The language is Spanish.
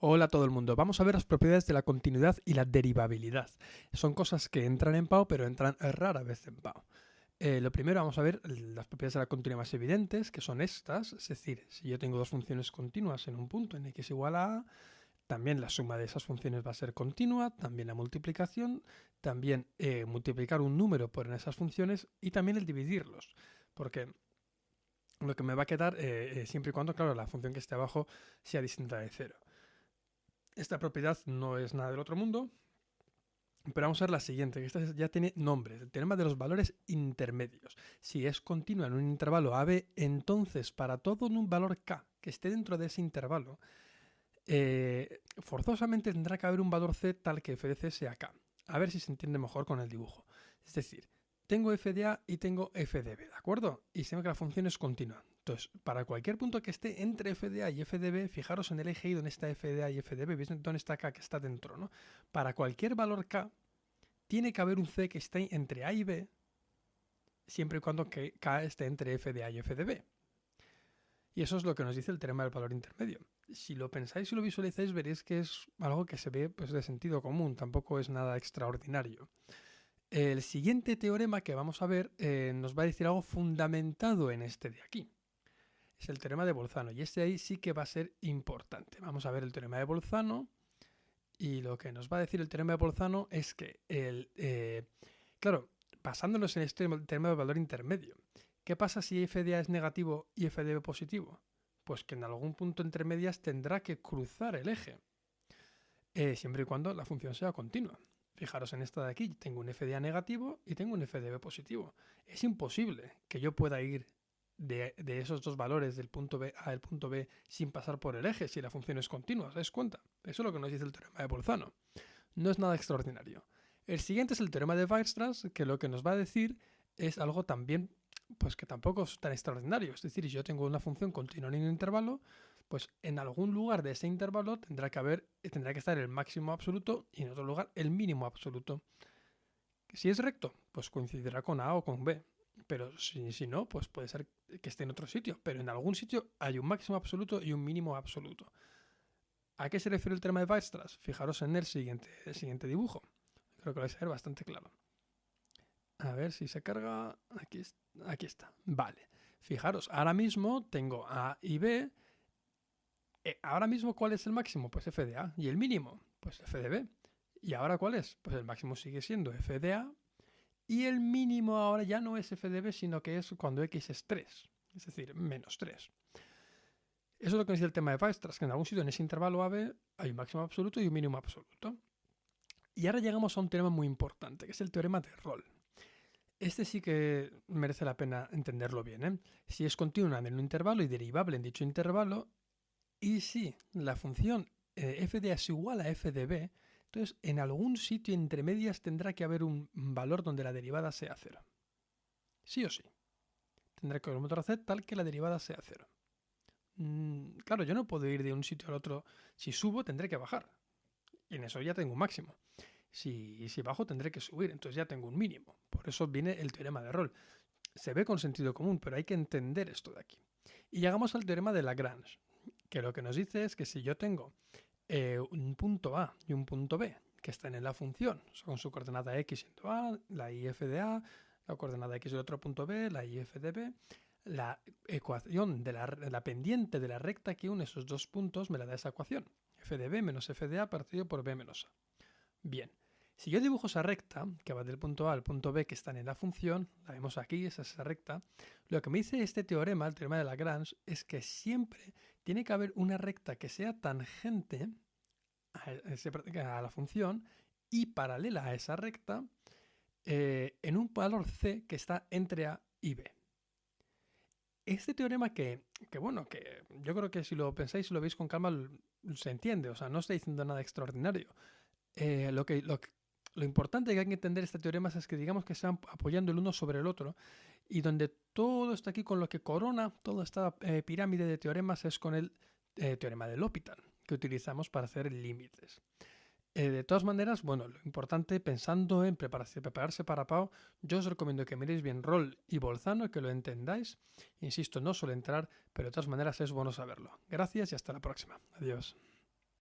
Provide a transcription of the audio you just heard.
Hola a todo el mundo. Vamos a ver las propiedades de la continuidad y la derivabilidad. Son cosas que entran en Pau, pero entran rara vez en Pau. Lo primero vamos a ver las propiedades de la continuidad más evidentes, que son estas. Es decir, si yo tengo dos funciones continuas en un punto en x igual a, también la suma de esas funciones va a ser continua, también la multiplicación, también multiplicar un número por esas funciones y también el dividirlos. Porque lo que me va a quedar, siempre y cuando, claro, la función que esté abajo sea distinta de cero. Esta propiedad no es nada del otro mundo, pero vamos a ver la siguiente, que esta ya tiene nombre, el teorema de los valores intermedios. Si es continua en un intervalo AB, entonces para todo un valor K que esté dentro de ese intervalo, forzosamente tendrá que haber un valor C tal que f de C sea K. A ver si se entiende mejor con el dibujo. Es decir, tengo f de A y tengo f de B, ¿de acuerdo? Y se ve que la función es continua. Entonces, para cualquier punto que esté entre f de A y f de B, fijaros en el eje Y donde está f de A y f de B, ¿veis dónde está K que está dentro, ¿no? Para cualquier valor K, tiene que haber un C que esté entre A y B, siempre y cuando K esté entre f de A y f de B. Y eso es lo que nos dice el teorema del valor intermedio. Si lo pensáis y lo visualizáis, veréis que es algo que se ve pues, de sentido común, tampoco es nada extraordinario. El siguiente teorema que vamos a ver nos va a decir algo fundamentado en este de aquí. Es el teorema de Bolzano, y este ahí sí que va a ser importante. Vamos a ver el teorema de Bolzano, y lo que nos va a decir el teorema de Bolzano es que, claro, basándonos en este teorema del valor intermedio, ¿qué pasa si f de A es negativo y f de B positivo? Pues que en algún punto entre medias tendrá que cruzar el eje, siempre y cuando la función sea continua. Fijaros en esta de aquí, tengo un f de A negativo y tengo un f de B positivo. Es imposible que yo pueda ir de esos dos valores del punto B a el punto B sin pasar por el eje si la función es continua, ¿os dais cuenta? Eso es lo que nos dice el teorema de Bolzano. No es nada extraordinario. El siguiente es el teorema de Weierstrass, que lo que nos va a decir es algo también, pues que tampoco es tan extraordinario. Es decir, si yo tengo una función continua en un intervalo, pues en algún lugar de ese intervalo tendrá que estar el máximo absoluto y en otro lugar el mínimo absoluto. Si es recto, pues coincidirá con A o con B. Pero si no, pues puede ser que esté en otro sitio. Pero en algún sitio hay un máximo absoluto y un mínimo absoluto. ¿A qué se refiere el teorema de Weierstrass? Fijaros en el siguiente dibujo. Creo que lo vais a ver bastante claro. A ver si se carga. Aquí está. Vale. Fijaros, ahora mismo tengo A y B. Ahora mismo, ¿cuál es el máximo? Pues f de A. ¿Y el mínimo? Pues f de B. ¿Y ahora cuál es? Pues el máximo sigue siendo f de A. Y el mínimo ahora ya no es f de B, sino que es cuando x es 3. Es decir, menos 3. Eso es lo que nos dice el tema de Weierstrass, que en algún sitio en ese intervalo AB hay un máximo absoluto y un mínimo absoluto. Y ahora llegamos a un teorema muy importante, que es el teorema de Rolle. Este sí que merece la pena entenderlo bien, ¿eh? Si es continua en un intervalo y derivable en dicho intervalo, y si la función f de A es igual a f de B, entonces en algún sitio entre medias tendrá que haber un valor donde la derivada sea 0. Sí o sí. Tendrá que haber un motor z tal que la derivada sea 0. Claro, yo no puedo ir de un sitio al otro. Si subo, tendré que bajar. Y en eso ya tengo un máximo. Si bajo, tendré que subir. Entonces ya tengo un mínimo. Por eso viene el teorema de Rolle. Se ve con sentido común, pero hay que entender esto de aquí. Y llegamos al teorema de Lagrange, que lo que nos dice es que si yo tengo un punto A y un punto B que están en la función, con su coordenada x siendo A, la if de A, la coordenada x del otro punto B, la if de B, la ecuación de la pendiente de la recta que une esos dos puntos me la da esa ecuación. F de B menos F de A partido por B menos A. Bien, si yo dibujo esa recta, que va del punto A al punto B que están en la función, la vemos aquí, esa es esa recta, lo que me dice este teorema, el teorema de Lagrange, es que siempre tiene que haber una recta que sea tangente a la función y paralela a esa recta en un valor C que está entre A y B. Este teorema bueno, que yo creo que si lo pensáis y lo veis con calma se entiende, o sea, no está diciendo nada extraordinario. Lo importante que hay que entender este teorema es que digamos que se van apoyando el uno sobre el otro y donde todo está aquí con lo que corona toda esta pirámide de teoremas es con el teorema de L'Hopital que utilizamos para hacer límites. De todas maneras, bueno, lo importante pensando en prepararse para Pau, yo os recomiendo que miréis bien Rolle y Bolzano, que lo entendáis. Insisto, no suele entrar, pero de todas maneras es bueno saberlo. Gracias y hasta la próxima. Adiós.